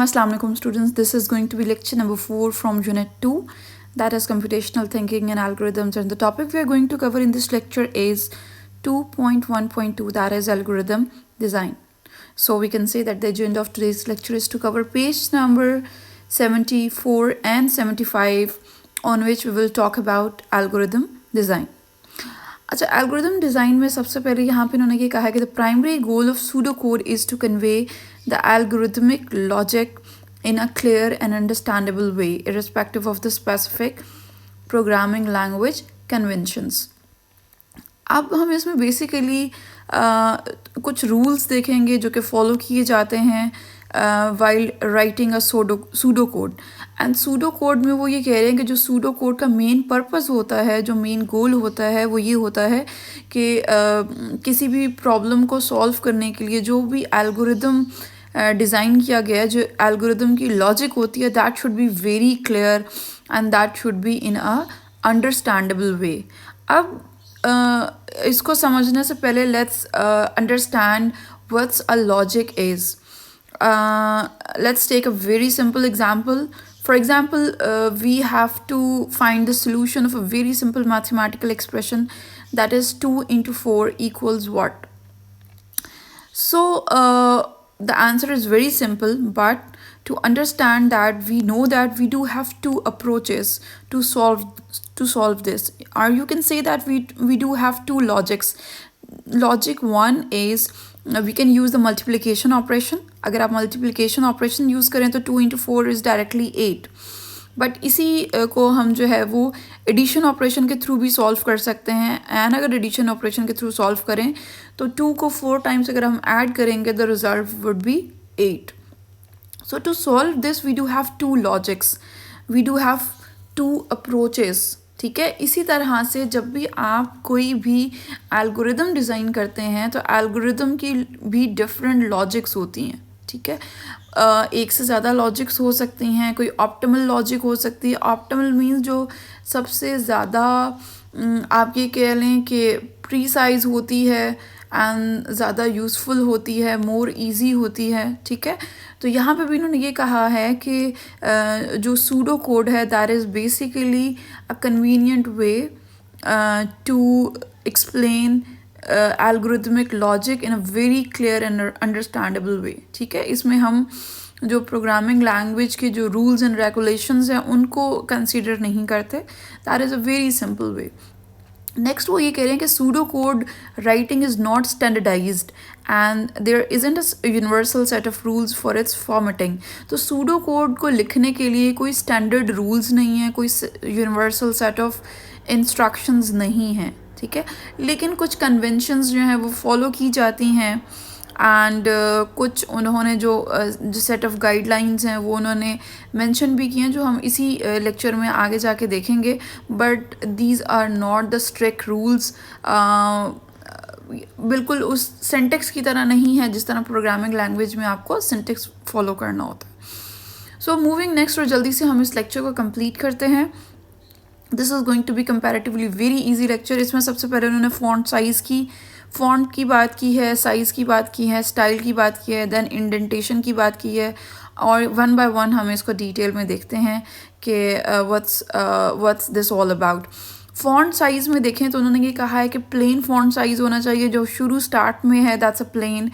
Assalamu alaikum students, this is going to be lecture number 4 from unit 2, that is computational thinking and algorithms, and the topic we are going to cover in this lecture is 2.1.2, that is algorithm design. So we can say that the agenda of today's lecture is to cover page number 74 and 75 on which we will talk about algorithm design. अच्छा, algorithm design में सबसे पहले यहाँ पे उन्होंने ये कहा है कि the primary goal of pseudo code is to convey the algorithmic logic in a clear and understandable way irrespective of the specific programming language conventions. अब हम इसमें बेसिकली कुछ रूल्स देखेंगे जो कि फॉलो किए जाते हैं while writing a pseudo code. And pseudo code में वो ये कह रहे हैं कि जो सूडो कोड का मेन पर्पस होता है, जो मेन गोल होता है, वो ये होता है कि किसी भी प्रॉब्लम को सॉल्व करने के लिए जो भी एल्गोरिदम डिज़ाइन किया गया है, जो एल्गोरिदम की लॉजिक होती है, that should be very clear and that should be in a understandable way. अब इसको समझने से पहले let's understand what's a logic is. Let's take a very simple example. For example, we have to find the solution of a very simple mathematical expression, that is 2 into 4 equals what? So the answer is very simple, but to understand that, we know that we do have two approaches to solve this, or you can say that we do have two logics. Logic one is we can use the multiplication operation. अगर आप multiplication operation use करें तो 2 into 4 is directly 8. But इसी को हम जो है वो एडिशन ऑपरेशन के थ्रू भी सॉल्व कर सकते हैं. एंड अगर एडिशन ऑपरेशन के थ्रू सॉल्व करें तो 2 को 4 टाइम्स अगर हम ऐड करेंगे the result would be 8. So to solve this we do have two logics, we do have two approaches. ठीक है, इसी तरह से जब भी आप कोई भी एल्गोरिदम डिज़ाइन करते हैं तो एल्गोरिदम की भी डिफरेंट लॉजिक्स होती हैं. ठीक है, एक से ज़्यादा लॉजिक्स हो सकती हैं. कोई ऑप्टिमल लॉजिक हो सकती है. ऑप्टिमल मीन्स जो सबसे ज़्यादा आप ये कह लें कि प्रीसाइज होती है एंड ज़्यादा यूज़फुल होती है, मोर इजी होती है. ठीक है, तो यहाँ पे भी इन्होंने ये कहा है कि जो सूडो कोड है that is basically a convenient way to explain algorithmic logic in a very clear and understandable way. ठीक है, इसमें हम जो प्रोग्रामिंग लैंग्वेज के जो रूल्स एंड रेगुलेशंस हैं उनको कंसीडर नहीं करते. That is a very simple way. Next वो ये कह रहे हैं कि pseudo code writing is not standardized and there isn't a universal set of rules for its formatting. तो सूडो कोड को लिखने के लिए कोई स्टैंडर्ड रूल्स नहीं है, कोई यूनिवर्सल सेट ऑफ इंस्ट्रक्शंस नहीं हैं. ठीक है, लेकिन कुछ कन्वेंशंस जो हैं वो फॉलो की जाती हैं एंड कुछ उन्होंने जो सेट ऑफ गाइडलाइंस हैं वो उन्होंने मेंशन भी किए हैं जो हम इसी लेक्चर में आगे जाके देखेंगे. But these are not the strict rules. बिल्कुल उस सिंटेक्स की तरह नहीं है जिस तरह प्रोग्रामिंग लैंग्वेज में आपको सिंटेक्स फॉलो करना होता है. सो मूविंग नेक्स्ट, और जल्दी से हम इस लेक्चर को कंप्लीट करते हैं. This is going to be comparatively very easy lecture. इसमें सबसे पहले उन्होंने फ़ॉन्ट की बात की है, साइज़ की बात की है, स्टाइल की बात की है, देन इंडेंटेशन की बात की है, और वन बाय वन हम इसको डिटेल में देखते हैं कि what's this all about. Font size में देखें तो उन्होंने ये कहा है कि प्लेन फ़ॉन्ट साइज़ होना चाहिए. जो शुरू स्टार्ट में है that's a plain.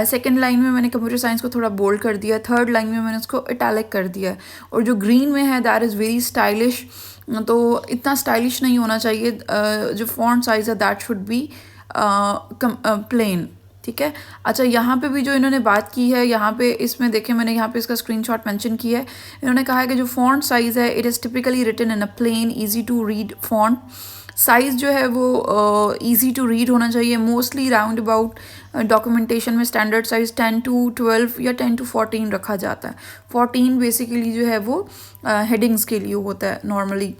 Second line में मैंने कंप्यूटर साइंस को थोड़ा बोल्ड कर दिया. थर्ड लाइन में मैंने उसको इटैलिक कर दिया. और जो ग्रीन में है दैट इज़ वेरी स्टाइलिश. तो इतना स्टाइलिश नहीं होना चाहिए. जो फ़ॉन्ट साइज़ है दैट शुड बी प्लेन. ठीक है, अच्छा यहाँ पे भी जो इन्होंने बात की है, यहाँ पे इसमें देखें मैंने यहाँ पे इसका स्क्रीनशॉट मेंशन किया है. इन्होंने कहा है कि जो फ़ॉन्ट साइज़ है it is typically written in a plain easy to read font. Size जो है वो इजी टू रीड होना चाहिए. मोस्टली राउंड अबाउट डॉक्यूमेंटेशन में स्टैंडर्ड साइज़ 10 to 12 या 10 to 14 रखा जाता है. 14 बेसिकली जो है वो हेडिंग्स के लिए होता है नॉर्मली.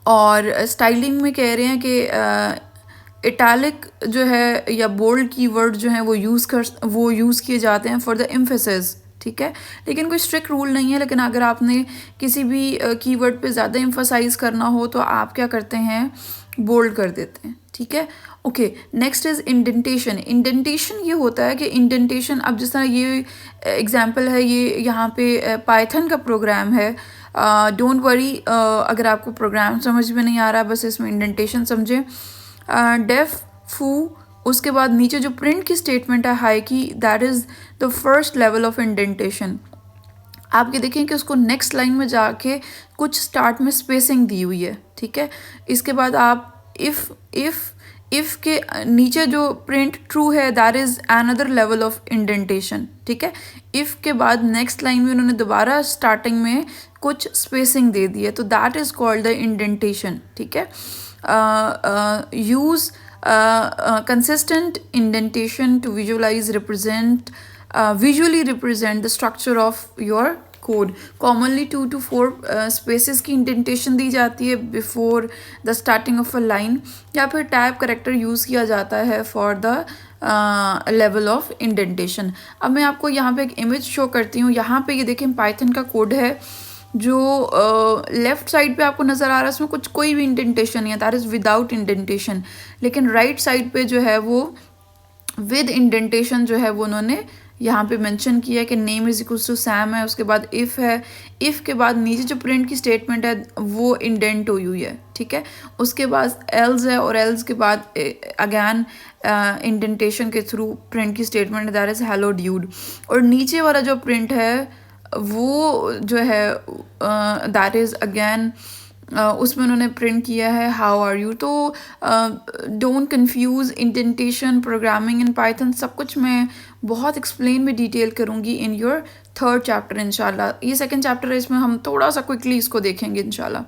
और स्टाइलिंग में कह रहे हैं कि इटैलिक जो है या बोल्ड कीवर्ड जो हैं वो यूज़ किए जाते हैं फॉर द एम्फेसिस. ठीक है, लेकिन कोई स्ट्रिक्ट रूल नहीं है. लेकिन अगर आपने किसी भी कीवर्ड पे ज़्यादा एम्फसाइज़ करना हो तो आप क्या करते हैं बोल्ड कर देते हैं, ठीक है। Okay, next is indentation. Indentation ये होता है कि इंडेंटेशन, अब जिस तरह ये एग्जांपल है, ये यहाँ पे पाइथन का प्रोग्राम है। डोंट वरी, अगर आपको प्रोग्राम समझ में नहीं आ रहा, बस इसमें इंडेंटेशन समझें। डेफ फू, उसके बाद नीचे जो प्रिंट की स्टेटमेंट है हाई की, that is the first level of indentation. आप ये देखें कि उसको नेक्स्ट लाइन में जाके कुछ स्टार्ट में स्पेसिंग दी हुई है, ठीक है। इसके बाद आप इफ़ के नीचे जो प्रिंट ट्रू है, that is another level of indentation, ठीक है। इफ़ के बाद नेक्स्ट लाइन में उन्होंने दोबारा स्टार्टिंग में कुछ स्पेसिंग दे दी है, तो that is called the indentation, ठीक है। Use consistent indentation to visually represent the structure of your code. Commonly 2 to 4 spaces की indentation दी जाती है before the starting of a line, या फिर टैब करेक्टर यूज़ किया जाता है for the level of indentation. अब मैं आपको यहाँ पे एक इमेज शो करती हूँ। यहाँ पे ये देखें पाइथन का कोड है जो लेफ़्ट साइड पे आपको नज़र आ रहा है, उसमें कुछ कोई भी इंडेंटेशन नहीं है, दैट इज़ विदाउट इंडेंटेशन। लेकिन राइट साइड पे जो है वो विद इंडेंटेशन जो है वो उन्होंने यहाँ पे मेंशन किया है कि name is equals to Sam है, उसके बाद इफ़ है, इफ़ के बाद नीचे जो प्रिंट की स्टेटमेंट है वो इंडेंट हुई है, ठीक है। उसके बाद एल्स है, और एल्स के बाद अगैन इंडेंटेशन के थ्रू प्रिंट की statement that is hello dude. और नीचे वाला जो प्रिंट है वो जो है दैट इज़ अगैन उसमें उन्होंने प्रिंट किया है हाउ आर यू। तो don't confuse indentation, programming in Python, सब कुछ मैं बहुत एक्सप्लेन में डिटेल करूँगी इन योर थर्ड चैप्टर इंशाल्लाह। ये सेकंड चैप्टर है, इसमें हम थोड़ा सा क्विकली इसको देखेंगे इंशाल्लाह।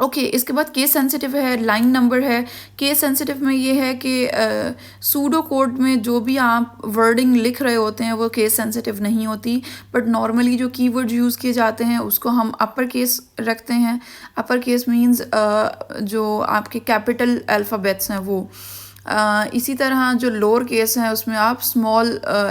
ओके, इसके बाद केस सेंसिटिव है, लाइन नंबर है। केस सेंसिटिव में ये है कि सूडो कोड में जो भी आप वर्डिंग लिख रहे होते हैं वो केस सेंसिटिव नहीं होती, बट नॉर्मली जो कीवर्ड्स यूज़ किए जाते हैं उसको हम अपर केस रखते हैं। अपर केस मींस जो आपके कैपिटल अल्फ़ाबेट्स हैं वो। इसी तरह जो लोअर केस हैं उसमें आप स्मॉल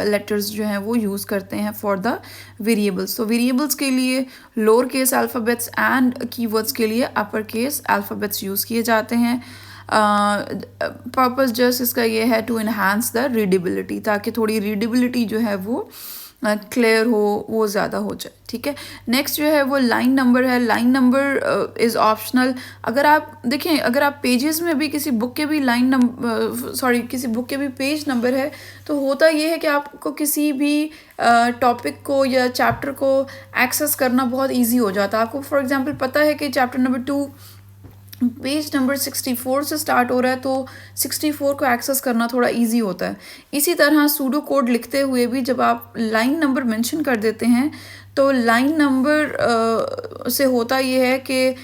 लेटर्स जो हैं वो यूज़ करते हैं फॉर द वेरिएबल्स। तो वेरिएबल्स के लिए lower case alphabets and keywords के लिए अपर केस अल्फ़ाबेट्स यूज़ किए जाते हैं। पर्पस जस्ट इसका ये है टू इन्हांस द रीडेबिलिटी, ताकि थोड़ी रीडेबिलिटी जो है वो क्लियर हो, वो ज़्यादा हो जाए, ठीक है। नेक्स्ट जो है वो लाइन नंबर है। Line number is optional. अगर आप देखें, अगर आप पेजेस में भी किसी बुक के भी किसी बुक के भी पेज नंबर है, तो होता ये है कि आपको किसी भी टॉपिक को या चैप्टर को एक्सेस करना बहुत ईजी हो जाता है। आपको फॉर एग्जांपल पता है कि चैप्टर नंबर 2 पेज नंबर 64 से स्टार्ट हो रहा है, तो 64 को एक्सेस करना थोड़ा इजी होता है। इसी तरह सूडो कोड लिखते हुए भी जब आप लाइन नंबर मेंशन कर देते हैं, तो लाइन नंबर से होता ये है कि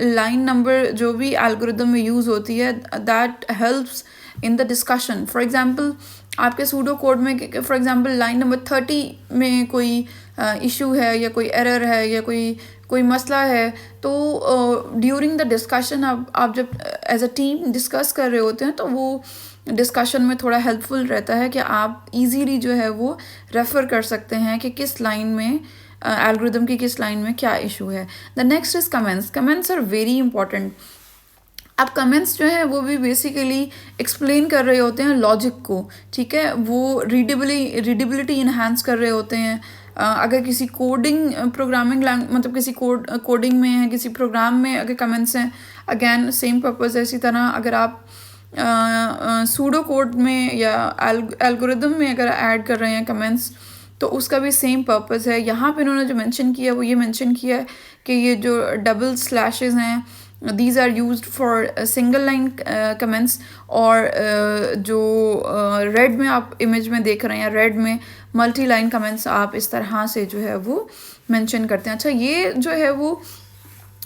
लाइन नंबर जो भी एल्गोरिदम में यूज़ होती है, that helps in the discussion. For example आपके सूडो कोड में फॉर एग्जांपल लाइन नंबर 30 में कोई इशू है या कोई एरर है या कोई मसला है, तो ड्यूरिंग द डिस्कशन आप जब एज अ टीम डिस्कस कर रहे होते हैं, तो वो डिस्कशन में थोड़ा हेल्पफुल रहता है कि आप इजीली जो है वो रेफ़र कर सकते हैं कि किस लाइन में एल्गोरिदम की किस लाइन में क्या इशू है। The next is comments. Comments are very important. अब कमेंट्स जो है वो भी बेसिकली एक्सप्लेन कर रहे होते हैं लॉजिक को, ठीक है। वो रीडेबिलिटी इन्हांस कर रहे होते हैं। अगर किसी कोडिंग प्रोग्रामिंग मतलब किसी कोडिंग में है, किसी प्रोग्राम में अगर कमेंट्स हैं, अगेन सेम पर्पज़ है। इसी तरह अगर आप सूडो कोड में या एल्गोरिदम में अगर ऐड कर रहे हैं कमेंट्स, तो उसका भी सेम पर्पज़ है। यहाँ पे इन्होंने जो मेंशन किया वो ये मेंशन किया है कि ये जो डबल स्लैशेस हैं, these are used for single line comments, और जो रेड में आप इमेज में देख रहे हैं, रेड में मल्टी लाइन कमेंट्स आप इस तरह से जो है वो मेंशन करते हैं। अच्छा, ये जो है वो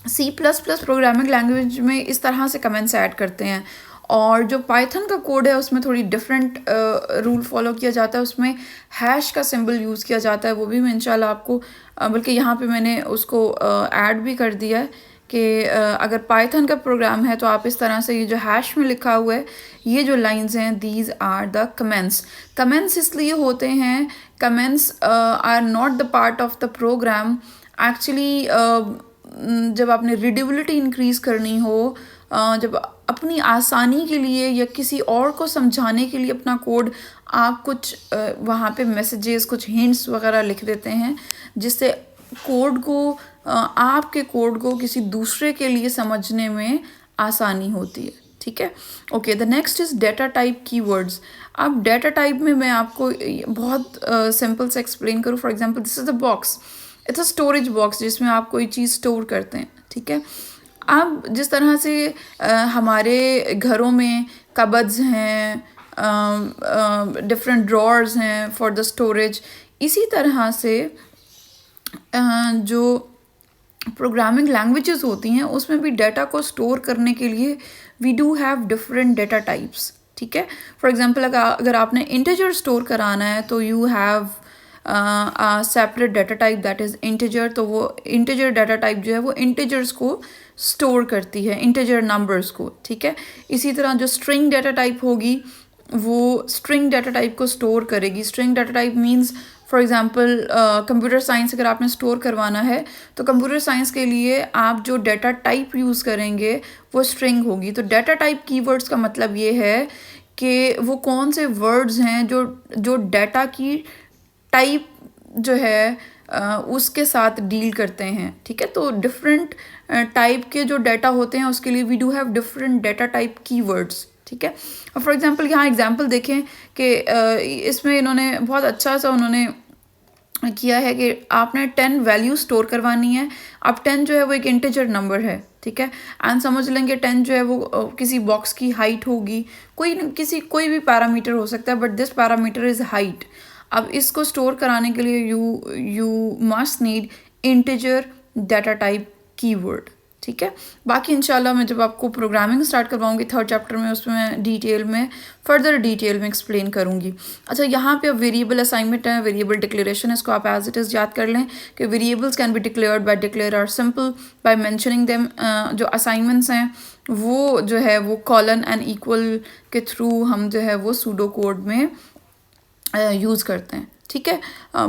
C++ प्रोग्रामिंग लैंग्वेज में इस तरह से कमेंट्स ऐड करते हैं, और जो पाइथन का कोड है उसमें थोड़ी डिफरेंट रूल फॉलो किया जाता है। उसमें हैश का सिंबल यूज़ किया जाता है। वो भी मैं इंशाल्लाह आपको बल्कि यहाँ पे मैंने उसको ऐड भी कर दिया है कि अगर पाइथन का प्रोग्राम है तो आप इस तरह से ये जो हैश में लिखा हुआ है, ये जो लाइंस हैं, these are the comments. Comments इसलिए होते हैं, comments are not the part of the program. Actually जब आपने रीडेबिलिटी इंक्रीज़ करनी हो जब अपनी आसानी के लिए या किसी और को समझाने के लिए अपना कोड आप कुछ वहाँ पे मैसेजेस, कुछ हिंट्स वगैरह लिख देते हैं, जिससे कोड को आपके कोड को किसी दूसरे के लिए समझने में आसानी होती है, ठीक है। Okay, the next is data type keywords. अब डेटा टाइप में मैं आपको बहुत सिंपल से एक्सप्लेन करूँ। For example, this is the box, it's a storage box जिसमें आप कोई चीज़ स्टोर करते हैं, ठीक है। अब जिस तरह से हमारे घरों में कबर्ड्स हैं, डिफरेंट ड्रॉर्स हैं फॉर द स्टोरेज, इसी तरह से जो प्रोग्रामिंग लैंग्वेजेस होती हैं उसमें भी डेटा को स्टोर करने के लिए we do have different data types, ठीक है। फॉर एग्जांपल, अगर आपने इंटीजर स्टोर कराना है तो you have separate data type that is integer. तो वो इंटीजर डेटा टाइप जो है वो इंटीजर्स को स्टोर करती है, इंटीजर नंबर्स को, ठीक है। इसी तरह जो स्ट्रिंग डेटा टाइप होगी वो स्ट्रिंग डेटा टाइप को स्टोर करेगी। String data type means for example computer science अगर आपने स्टोर करवाना है तो कंप्यूटर साइंस के लिए आप जो डेटा टाइप यूज़ करेंगे वो स्ट्रिंग होगी। तो डेटा टाइप कीवर्ड्स का मतलब ये है कि वो कौन से वर्ड्स हैं जो डेटा की टाइप जो है उसके साथ डील करते हैं, ठीक है। तो डिफरेंट टाइप के जो डेटा होते हैं उसके लिए we do have different data type keywords, ठीक है। और फॉर एग्जांपल यहाँ एग्जांपल देखें कि इसमें इन्होंने बहुत अच्छा सा उन्होंने किया है कि आपने 10 वैल्यू स्टोर करवानी है। अब 10 जो है वो एक इंटीजर नंबर है, ठीक है। एंड समझ लेंगे 10 जो है वो किसी बॉक्स की हाइट होगी, कोई भी पैरामीटर हो सकता है, but this parameter is height. अब इसको स्टोर कराने के लिए you must need integer data type keyword, ठीक है। बाकी इंशाल्लाह मैं जब आपको प्रोग्रामिंग स्टार्ट करवाऊंगी 3rd चैप्टर में, उसमें मैं फर्दर डिटेल में एक्सप्लेन करूंगी। अच्छा, यहाँ पे अब वेरिएबल असाइनमेंट है, वेरिएबल डिक्लेरेशन, इसको आप एज इट इज़ याद कर लें कि variables can be declared by declare or simple by mentioning them. जो असाइनमेंट्स हैं वो जो है वो कॉलन एंड इक्वल के थ्रू हम जो है वो सूडो कोड में यूज़ करते हैं, ठीक है।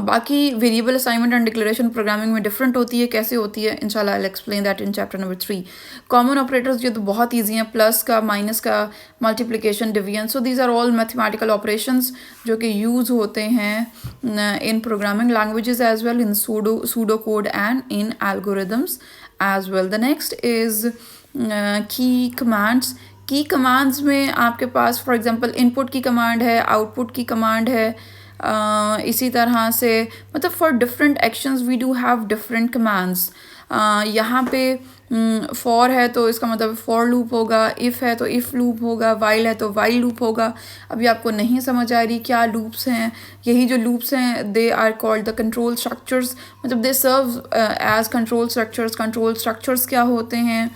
बाकी variable assignment and declaration programming में डिफरेंट होती है, कैसे होती है इंशाल्लाह I will explain that in chapter number 3। Common operators जो तो बहुत ईजी हैं, प्लस का, माइनस का, multiplication, division, so these are all mathematical operations जो कि यूज़ होते हैं in programming languages as well, in pseudo code and in algorithms as well. The next is key commands. Key commands में आपके पास for example input की command है, output की कमांड है, इसी तरह से मतलब for different actions we do have different commands. यहाँ पे फॉर है तो इसका मतलब फॉर लूप होगा, इफ़ है तो इफ़ लूप होगा, वाइल है तो वाइल लूप होगा। अभी आपको नहीं समझ आ रही क्या लूप्स हैं, यही जो लूप्स हैं they are called the control structures, मतलब they serve as control structures. Control structures क्या होते हैं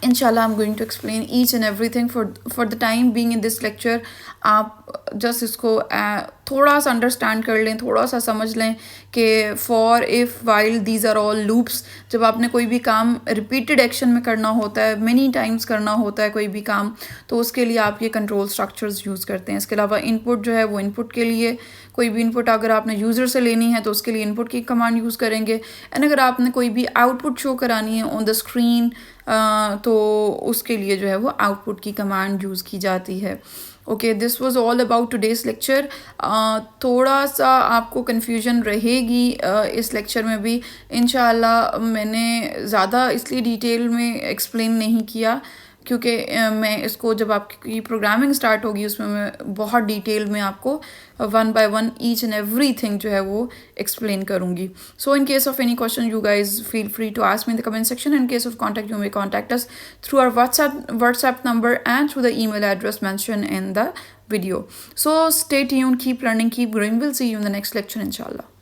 Inshallah, I'm going to explain each and everything for the time being in this lecture. आप जस्ट इसको थोड़ा सा अंडरस्टैंड कर लें, थोड़ा सा समझ लें कि for, if, while, these are all loops. जब आपने कोई भी काम रिपीटेड एक्शन में करना होता है, मेनी टाइम्स करना होता है कोई भी काम, तो उसके लिए आप ये कंट्रोल स्ट्रक्चर्स यूज़ करते हैं। इसके अलावा इनपुट जो है वो इनपुट के लिए, कोई भी इनपुट अगर आपने यूज़र से लेनी है तो उसके लिए इनपुट की कमांड यूज़ करेंगे। एंड अगर आपने कोई भी आउटपुट शो करानी है ऑन द स्क्रीन तो उसके लिए जो है वो आउटपुट की कमांड यूज़ की जाती है। Okay, this was all about today's lecture. थोड़ा सा आपको कन्फ्यूजन रहेगी इस लेक्चर में भी, इंशाल्लाह मैंने ज़्यादा इसलिए डिटेल में एक्सप्लेन नहीं किया क्योंकि मैं इसको जब आपकी प्रोग्रामिंग स्टार्ट होगी उसमें मैं बहुत डिटेल में आपको 1 by 1 ईच एंड एवरीथिंग जो है वो एक्सप्लेन करूँगी। So in case of any question you guys feel free to ask me in the comment section. In case of contact you may contact us through our WhatsApp number and through the email address mentioned in the video. So stay tuned, keep learning, keep growing. We'll see you in the next lecture inshallah.